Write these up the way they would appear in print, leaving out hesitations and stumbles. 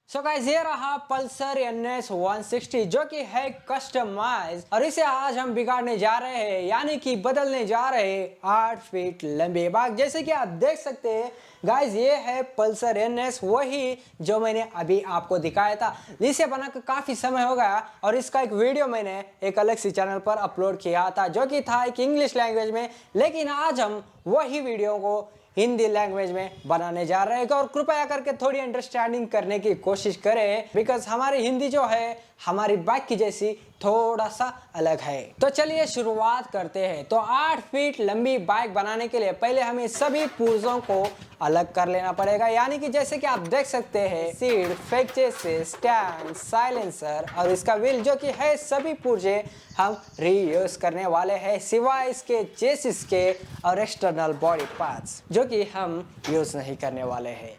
So guys ये रहा Pulsar NS 160 जो कि है कस्टमाइज और इसे आज हम बिगाड़ने जा रहे हैं यानी कि बदलने जा रहे हैं 8 फीट लंबे बाइक। जैसे कि आप देख सकते हैं गाइस ये है पल्सर NS, वही जो मैंने अभी आपको दिखाया था। इसे बनाकर काफी समय हो गया और इसका एक वीडियो मैंने एक अलग सी चैनल पर अपलोड किया था जो कि था एक इंग्लिश लैंग्वेज में, लेकिन आज हम वही वीडियो को हिंदी लैंग्वेज में बनाने जा रहे हैं और कृपया करके थोड़ी अंडरस्टैंडिंग करने की कोशिश करें बिकॉज हमारी हिंदी जो है हमारी बाइक की जैसी थोड़ा सा अलग है। तो चलिए शुरुआत करते हैं। तो 8 फीट लंबी बाइक बनाने के लिए पहले हमें सभी पुर्जों को अलग कर लेना पड़ेगा, यानी कि जैसे कि आप देख सकते हैं seat, fake chassis, stand, silencer और इसका व्हील जो कि है सभी पुर्जे हम रीयूज करने वाले हैं सिवाय इसके चेसिस के और एक्सटर्नल बॉडी पार्ट्स जो कि हम यूज नहीं करने वाले हैं।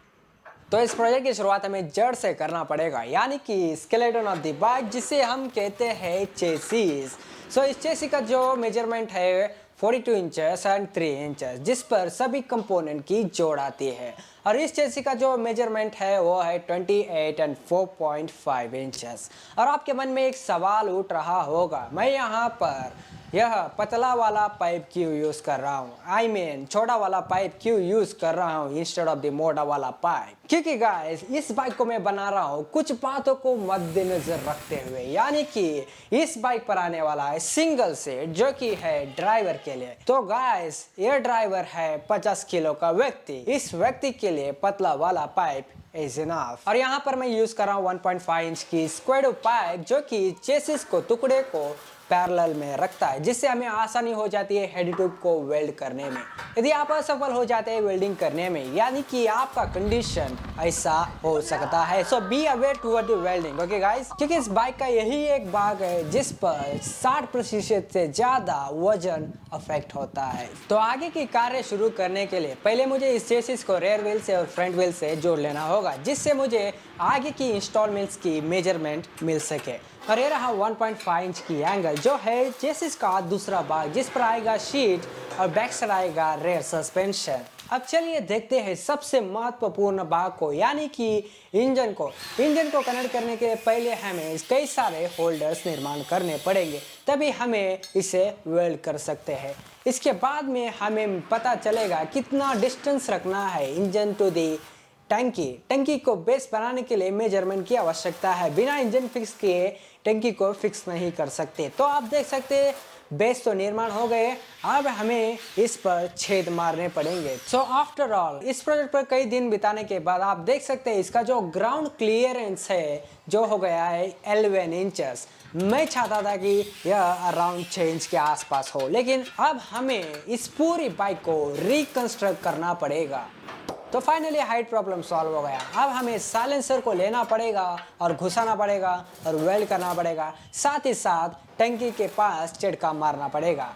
तो इस प्रोजेक्ट की शुरुआत हमें जड़ से करना पड़ेगा, यानी कि स्केलेटन ऑफ द बाइक जिसे हम कहते हैं चेसिस। सो इस चेसी का जो मेजरमेंट है 42 इंचेस एंड 3 इंचेस जिस पर सभी कंपोनेंट की जोड़ आती है, और इस चेसी का जो मेजरमेंट है वो है 28 एंड 4.5 इंचेस। और आपके मन में एक सवाल उठ रहा होगा, मैं यहाँ पर यह पतला वाला पाइप क्यों यूज कर रहा हूँ, आई मीन छोटा वाला पाइप क्यों यूज कर रहा हूँ इंस्टेड ऑफ द मोटा वाला पाइप। क्योंकि गाइस इस बाइक को मैं बना रहा हूँ कुछ बातों को मद्देनजर रखते हुए, यानी कि इस बाइक पर आने वाला है सिंगल सीट जो कि है ड्राइवर के लिए। तो गाइस ये ड्राइवर है 50 किलो का व्यक्ति, इस व्यक्ति के लिए पतला वाला पाइप इज इनफ। और यहाँ पर मैं यूज कर रहा हूँ 1.5 इंच की स्क्वाड पाइप जो कि चेसिस को टुकड़े को पैरेलल में रखता है, जिससे हमें आसानी हो जाती है हेड ट्यूब को वेल्ड करने में। यदि आप असफल हो जाते हैं वेल्डिंग करने में, यानी कि आपका कंडीशन ऐसा हो सकता है, so be aware toward the welding, okay guys. क्योंकि इस बाइक का यही एक भाग है जिस पर 60% से ज्यादा वजन अफेक्ट होता है। तो आगे की कार्य शुरू करने के लिए पहले मुझे इस चेसिस को रेयर व्हील से और फ्रंट व्हील से जोड़ लेना होगा, जिससे मुझे आगे की इंस्टॉलमेंट्स की मेजरमेंट मिल सके। और ये रहा 1.5 इंच की एंगल जो है चेसिस का दूसरा भाग जिस पर आएगा शीट और बैक साइड आएगा रेयर सस्पेंशन। अब चलिए देखते हैं सबसे महत्वपूर्ण भाग को, यानी कि इंजन को। इंजन को कनेक्ट करने के लिए पहले हमें कई सारे होल्डर्स निर्माण करने पड़ेंगे, तभी हमें इसे वेल्ड कर सकते हैं। इसके बाद में हमें पता चलेगा कितना डिस्टेंस रखना है इंजन टू दी टंकी को बेस बनाने के लिए मेजरमेंट की आवश्यकता है। बिना इंजन फिक्स किए टंकी को फिक्स नहीं कर सकते। तो आप देख सकते हैं बेस तो निर्माण हो गए, अब हमें इस पर छेद मारने पड़ेंगे। सो आफ्टर ऑल इस प्रोजेक्ट पर कई दिन बिताने के बाद आप देख सकते हैं इसका जो ग्राउंड क्लियरेंस है जो हो गया है 11 इंचेस। मैं चाहता था कि यह अराउंड 6 इंच के आसपास हो, लेकिन अब हमें इस पूरी बाइक को रिकंस्ट्रक्ट करना पड़ेगा। तो फाइनली हाइट प्रॉब्लम सॉल्व हो गया। अब हमें साइलेंसर को लेना पड़ेगा और घुसाना पड़ेगा और वेल्ड करना पड़ेगा, साथ ही साथ टंकी के पास चिड़का मारना पड़ेगा।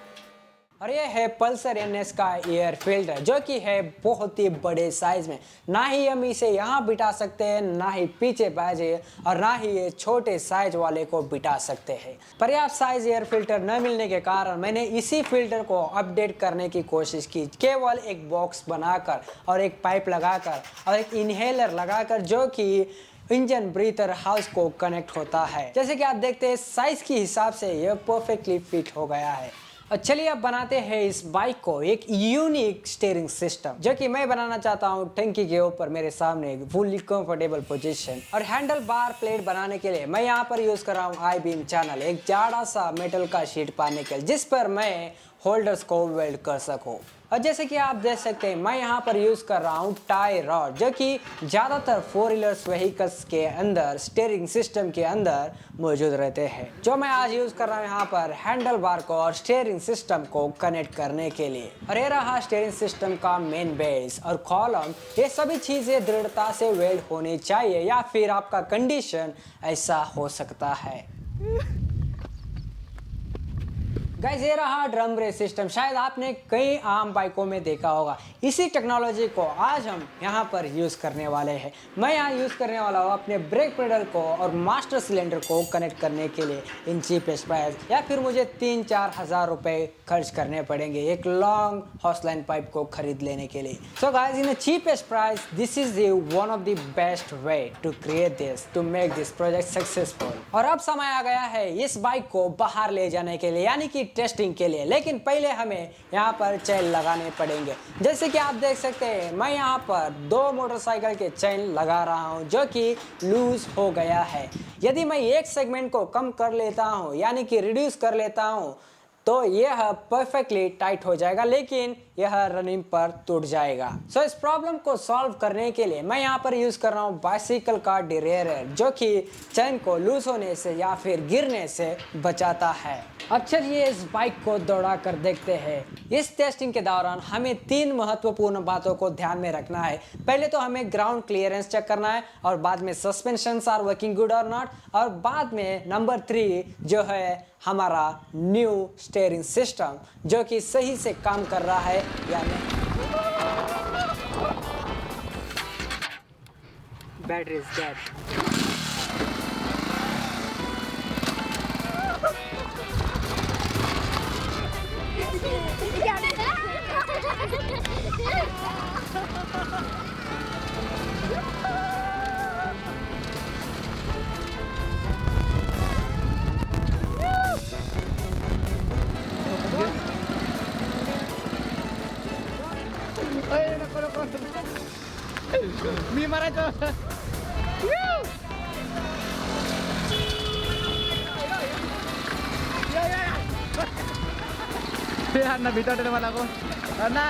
और ये है पल्सर NS का एयर फिल्टर जो कि है बहुत ही बड़े साइज में। ना ही हम इसे यहाँ बिठा सकते हैं, ना ही पीछे बाजे, और ना ही ये छोटे साइज वाले को बिठा सकते हैं। पर्याप्त साइज एयर फिल्टर न मिलने के कारण मैंने इसी फिल्टर को अपडेट करने की कोशिश की, केवल एक बॉक्स बनाकर और एक पाइप लगाकर और एक इनहेलर लगाकर जो कि इंजन ब्रीथर हाउस को कनेक्ट होता है। जैसे कि आप देखते हैं साइज के हिसाब से यह परफेक्टली फिट हो गया है। और चलिए अब बनाते हैं इस बाइक को एक यूनिक स्टीयरिंग सिस्टम जो कि मैं बनाना चाहता हूँ टंकी के ऊपर मेरे सामने एक फुली कंफर्टेबल पोजीशन। और हैंडल बार प्लेट बनाने के लिए मैं यहाँ पर यूज कर रहा हूँ आई बीम चैनल, एक जाड़ा सा मेटल का शीट पाने के लिए जिस पर मैं होल्डर्स को वेल्ड कर सकूँ। और जैसे कि आप देख सकते हैं मैं यहाँ पर यूज कर रहा हूँ टाई रॉड जो कि ज्यादातर 4 व्हीलर्स व्हीकल्स के अंदर स्टीयरिंग सिस्टम के अंदर मौजूद रहते हैं, जो मैं आज यूज कर रहा हूँ यहाँ पर हैंडल बार को और स्टीयरिंग सिस्टम को कनेक्ट करने के लिए। और ये रहा स्टीयरिंग सिस्टम का मेन बेस और कॉलम। ये सभी चीजें दृढ़ता से वेल्ड होनी चाहिए या फिर आपका कंडीशन ऐसा हो सकता है। गाइस ये रहा ड्रम ब्रेक सिस्टम, शायद आपने कई आम बाइकों में देखा होगा। इसी टेक्नोलॉजी को आज हम यहाँ पर यूज़ करने वाले हैं। मैं यहाँ यूज़ करने वाला हूँ अपने ब्रेक पेडल को और मास्टर सिलेंडर को कनेक्ट करने के लिए इन चीपेस्ट प्राइस, या फिर मुझे 3-4 हज़ार रुपये खर्च करने पड़ेंगे एक लॉन्ग हॉस लाइन पाइप को खरीद लेने के लिए। So guys in cheapest price this is one of the best way to create this, to make this project successful. और अब समय आ गया है इस बाइक को बाहर ले जाने के लिए, यानी कि टेस्टिंग के लिए। लेकिन पहले हमें यहाँ पर चेन लगाने पड़ेंगे। जैसे कि आप देख सकते हैं मैं यहाँ पर 2 मोटरसाइकिल के चेन लगा रहा हूँ जो कि लूज हो गया है। यदि मैं एक सेगमेंट को कम कर लेता हूँ, यानी कि रिड्यूस कर लेता हूँ, तो यह परफेक्टली टाइट हो जाएगा, लेकिन यह रनिंग पर टूट जाएगा। सो इस प्रॉब्लम को सॉल्व करने के लिए मैं यहाँ पर यूज कर रहा हूँ बाइसिकल का डिरेयर, जो कि चेन को लूज होने से या फिर गिरने से बचाता है। अब चलिए इस बाइक को दौड़ा कर देखते हैं। इस टेस्टिंग के दौरान हमें 3 महत्वपूर्ण बातों को ध्यान में रखना है। पहले तो हमें ग्राउंड क्लियरेंस चेक करना है, और बाद में सस्पेंशन आर वर्किंग गुड और नॉट, और बाद में नंबर 3 जो है हमारा न्यू स्टीयरिंग सिस्टम, जो कि सही से काम कर रहा है या नहीं। Battery is dead. मी मारायचं अण्णा भीती वाटते मला को अण्णा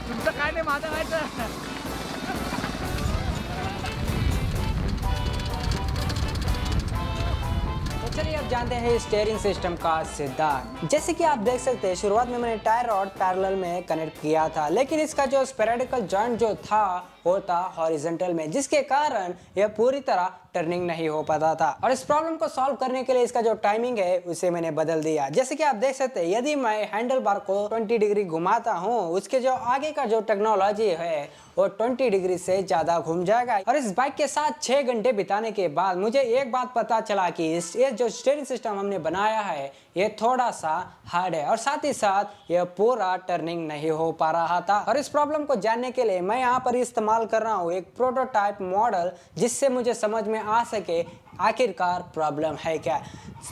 तुमचं काय नाही माझं व्हायचं। चलिए अब जानते हैं स्टीयरिंग सिस्टम का सिद्धांत। जैसे कि आप देख सकते हैं शुरुआत में मैंने टायर रॉड पैरेलल में कनेक्ट किया था, लेकिन इसका जो स्पेरेडिकल जॉइंट जो था वो था हॉरिजॉन्टल में, जिसके कारण यह पूरी तरह टर्निंग नहीं हो पाता था। और इस प्रॉब्लम को सॉल्व करने के लिए इसका जो टाइमिंग है उसे मैंने बदल दिया। जैसे कि आप देख सकते हैं यदि मैं हैंडल बार को 20 डिग्री घुमाता हूँ, उसके जो आगे का जो टेक्नोलॉजी है वो 20 डिग्री से ज्यादा घूम जाएगा। और इस बाइक के साथ 6 घंटे बिताने के बाद मुझे एक बात पता चला कि ये जो स्टीयरिंग सिस्टम हमने बनाया है ये थोड़ा सा हार्ड है, और साथ ही साथ यह पूरा टर्निंग नहीं हो पा रहा था। और इस प्रॉब्लम को जानने के लिए मैं यहाँ पर इस्तेमाल कर रहा हूँ एक प्रोटोटाइप मॉडल, जिससे मुझे समझ में आ सके आखिरकार प्रॉब्लम है क्या।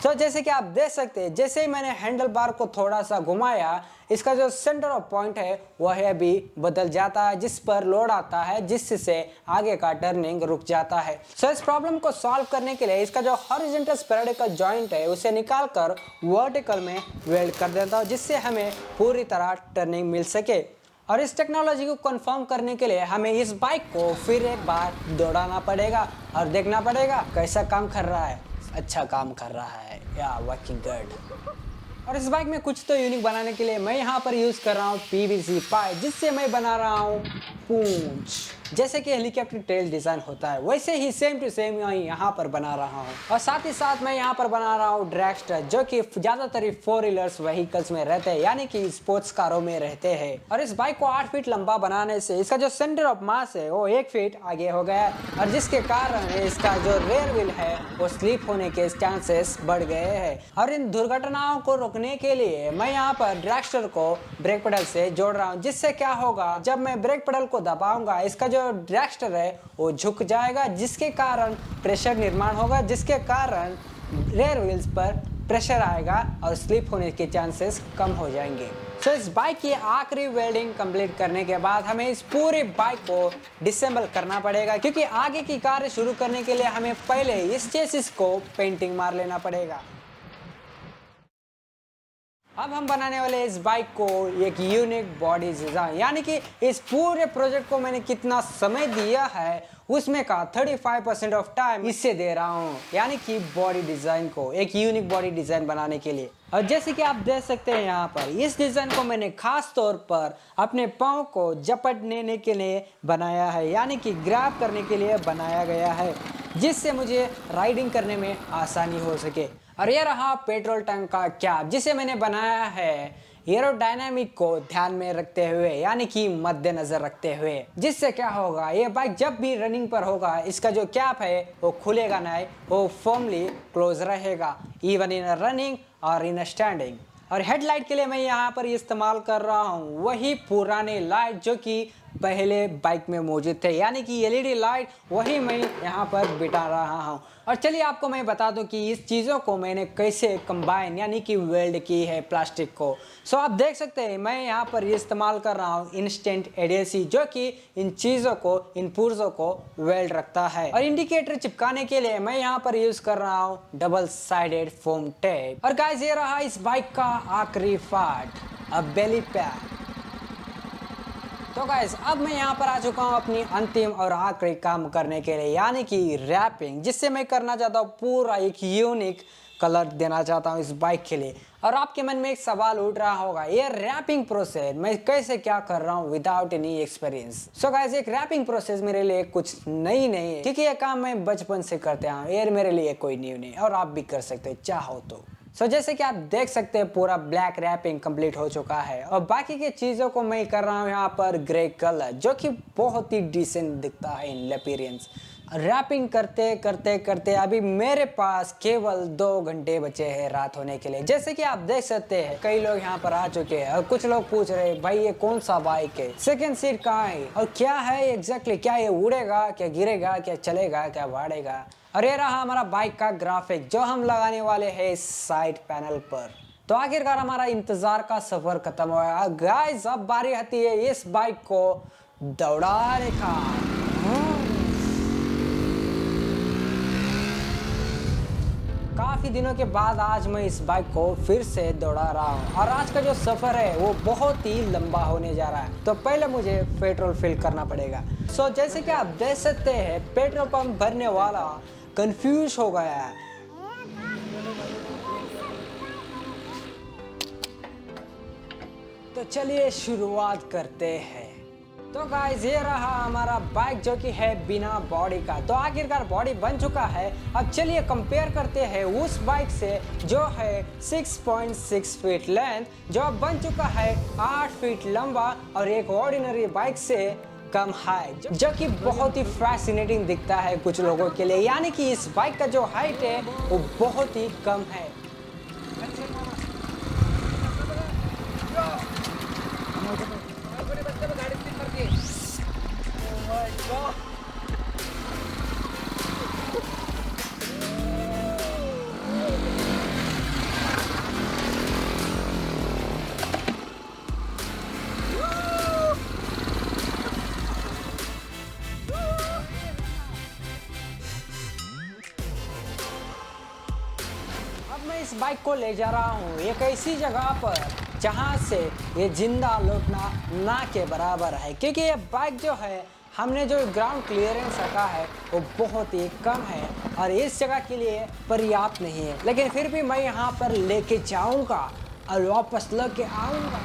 तो जैसे कि आप देख सकते हैं जैसे ही मैंने हैंडल बार को थोड़ा सा घुमाया, इसका जो सेंटर ऑफ पॉइंट है वह भी बदल जाता है, जिस पर लोड आता है, जिससे आगे का टर्निंग रुक जाता है। सो इस प्रॉब्लम को सॉल्व करने के लिए इसका जो हॉरिजॉन्टल स्पेरेडिकल जॉइंट है उसे निकाल कर वर्टिकल में वेल्ड कर देता हूँ, जिससे हमें पूरी तरह टर्निंग मिल सके। और इस टेक्नोलॉजी को कंफर्म करने के लिए हमें इस बाइक को फिर एक बार दौड़ाना पड़ेगा और देखना पड़ेगा कैसा काम कर रहा है। अच्छा काम कर रहा है या वर्किंग गुड। और इस बाइक में कुछ तो यूनिक बनाने के लिए मैं यहाँ पर यूज कर रहा हूँ पीवीसी पाइप, जिससे मैं बना रहा हूँ पूंछ। जैसे कि हेलीकॉप्टर टेल डिजाइन होता है वैसे ही सेम टू सेम यहाँ पर बना रहा हूँ। और साथ ही साथ मैं यहाँ पर बना रहा हूँ ड्रैगस्टर, जो कि ज्यादातर 4 व्हीलर्स व्हीकल्स में रहते हैं, यानी कि स्पोर्ट्स कारों में रहते हैं। और इस बाइक को 8 फीट लंबा बनाने से इसका जो सेंटर ऑफ मास है वो 1 फीट आगे हो गया है, और जिसके कारण इसका जो रेयर व्हील है वो स्लिप होने के चांसेस बढ़ गए हैं। और इन दुर्घटनाओं को रोकने के लिए मैं यहाँ पर ड्रैगस्टर को ब्रेक पेडल से जोड़ रहा हूँ, जिससे क्या होगा जब मैं ब्रेक पेडल को दबाऊंगा इसका जो ड्रैगस्टर है वो झुक जाएगा, जिसके कारण प्रेशर निर्माण होगा, जिसके कारण रेयर व्हील्स पर प्रेशर आएगा और स्लिप होने के चांसेस कम हो जाएंगे। सो इस बाइक की आखिरी वेल्डिंग कंप्लीट करने के बाद हमें इस पूरी बाइक को डिसेंबल करना पड़ेगा, क्योंकि आगे की कार्य शुरू करने के लिए हमें पहले इस चेसिस को पेंटिंग मार लेना पड़ेगा। अब हम बनाने वाले इस बाइक को एक यूनिक बॉडी डिजाइन, यानी कि इस पूरे प्रोजेक्ट को मैंने कितना समय दिया है उसमें का 35% ऑफ टाइम इससे दे रहा हूँ, यानी कि बॉडी डिजाइन को एक यूनिक बॉडी डिजाइन बनाने के लिए। और जैसे कि आप देख सकते हैं यहाँ पर इस डिजाइन को मैंने खास तौर पर अपने पाँव को झपटने के लिए बनाया है, यानी कि ग्रैब करने के लिए बनाया गया है, जिससे मुझे राइडिंग करने में आसानी हो सके। और ये रहा पेट्रोल टैंक का कैप, जिसे मैंने बनाया है एरोडायनामिक को ध्यान में रखते हुए, यानी कि मद्देनजर रखते हुए, जिससे क्या होगा, ये बाइक जब भी रनिंग पर होगा इसका जो कैप है वो खुलेगा नहीं, वो फर्मली क्लोज रहेगा, इवन इन रनिंग और इन स्टैंडिंग। और हेडलाइट के लिए मैं यहाँ पर इस्तेमाल कर रहा हूँ वही पुराने लाइट जो कि पहले बाइक में मौजूद थे, यानी कि एलईडी लाइट, वही मैं यहाँ पर बिठा रहा हूँ। और चलिए आपको मैं बता दूं कि इस चीज़ों को मैंने कैसे कंबाइन यानी कि वेल्ड की है प्लास्टिक को। सो आप देख सकते हैं मैं यहाँ पर इस्तेमाल कर रहा हूँ इंस्टेंट एडेसिव, जो कि इन चीज़ों को, इन पुर्जों को वेल्ड रखता है। और इंडिकेटर चिपकाने के लिए मैं यहाँ पर यूज़ कर रहा हूँ डबल साइडेड फोम टेप। और गाइस ये रहा इस बाइक का आखिरी पार्ट, अब बेली पैड। तो गाइस अब मैं यहाँ पर आ चुका हूँ अपनी अंतिम और आखिरी काम करने के लिए, यानी कि रैपिंग, जिससे मैं करना चाहता हूँ पूरा एक यूनिक कलर देना चाहता हूँ इस बाइक के लिए। और आपके मन में एक सवाल उठ रहा होगा, ये रैपिंग प्रोसेस मैं कैसे क्या कर रहा हूँ without any experience. So guys एक रैपिंग प्रोसेस मेरे लिए कुछ नई नहीं है, क्योंकि ये काम मैं बचपन से करते आया हूँ, ये मेरे लिए कोई न्यू नहीं, और आप भी कर सकते हैं चाहो तो। सो जैसे कि आप देख सकते हैं पूरा ब्लैक रैपिंग कंप्लीट हो चुका है, और बाकी के चीज़ों को मैं कर रहा हूँ यहाँ पर ग्रे कलर, जो कि बहुत ही डिसेंट दिखता है इन अपीयरेंस। रैपिंग करते करते करते अभी मेरे पास केवल 2 घंटे बचे हैं रात होने के लिए। जैसे कि आप देख सकते हैं कई लोग यहाँ पर आ चुके हैं, और कुछ लोग पूछ रहे हैं भाई ये कौन सा बाइक है, सेकंड सीट कहाँ है, और क्या है एग्जैक्टली, क्या ये उड़ेगा, क्या गिरेगा, क्या चलेगा, क्या भाड़ेगा। और ये रहा हमारा बाइक का ग्राफिक जो हम लगाने वाले हैं साइड पैनल पर। तो आखिरकार हमारा इंतजार का सफर खत्म हो गया गाइस, अब बारी आती है इस बाइक को दौड़ाने का। काफी दिनों के बाद आज मैं इस बाइक को फिर से दौड़ा रहा हूँ, और आज का जो सफर है वो बहुत ही लंबा होने जा रहा है। तो पहले मुझे पेट्रोल फिल करना पड़ेगा। सो जैसे कि आप देख सकते हैं पेट्रोल पंप भरने वाला कंफ्यूज हो गया है। तो चलिए शुरुआत करते हैं। तो गाइस ये रहा हमारा बाइक जो कि है बिना बॉडी का। तो आखिरकार बॉडी बन चुका है। अब चलिए कंपेयर करते हैं उस बाइक से जो है 6.6 फीट लेंथ, जो अब बन चुका है 8 फीट लंबा, और एक ऑर्डिनरी बाइक से कम हाइट, जो कि बहुत ही फैसिनेटिंग दिखता है कुछ लोगों के लिए, यानी कि इस बाइक का जो हाइट है वो बहुत ही कम है। मैं इस बाइक को ले जा रहा हूँ एक ऐसी जगह पर जहाँ से ये जिंदा लौटना ना के बराबर है, क्योंकि ये बाइक जो है हमने जो ग्राउंड क्लियरेंस रखा है वो बहुत ही कम है और इस जगह के लिए पर्याप्त नहीं है, लेकिन फिर भी मैं यहाँ पर लेके जाऊँगा और वापस लेके आऊँगा।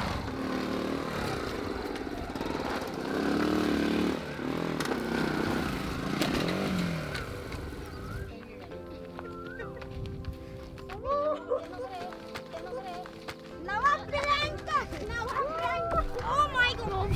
Oh my god!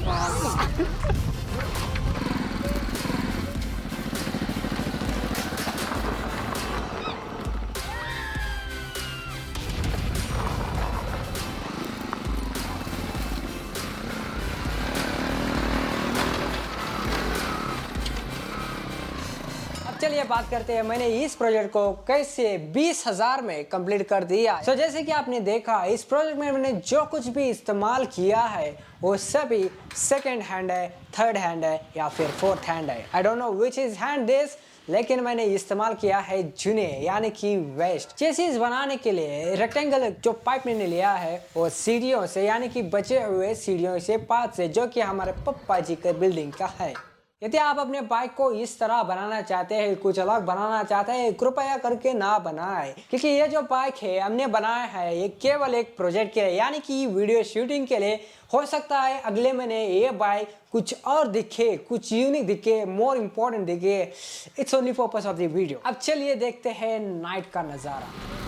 चलिए बात करते हैं मैंने इस प्रोजेक्ट को कैसे 20,000 में कंप्लीट कर दिया। सो जैसे कि आपने देखा इस प्रोजेक्ट में मैंने जो कुछ भी इस्तेमाल किया है वो सभी सेकंड हैंड है, थर्ड हैंड है या फिर फोर्थ हैंड है। I don't know which is hand this, लेकिन मैंने इस्तेमाल किया है जूने यानी कि वेस्ट। चेसिस बनाने के लिए रेक्टेंगल जो पाइप मैंने लिया है वो सीढ़ियों से यानी कि बचे हुए सीढ़ियों से पाथ से, जो कि हमारे पप्पा जी के बिल्डिंग का है। यदि आप अपने बाइक को इस तरह बनाना चाहते हैं, कुछ अलग बनाना चाहते हैं, कृपया करके ना बनाएं, क्योंकि ये जो बाइक है हमने बनाया है ये केवल एक प्रोजेक्ट के लिए यानी कि वीडियो शूटिंग के लिए। हो सकता है अगले महीने ये बाइक कुछ और दिखे, कुछ यूनिक दिखे, मोर इम्पोर्टेंट दिखे। It's only purpose of the video. अब चलिए देखते हैं नाइट का नज़ारा।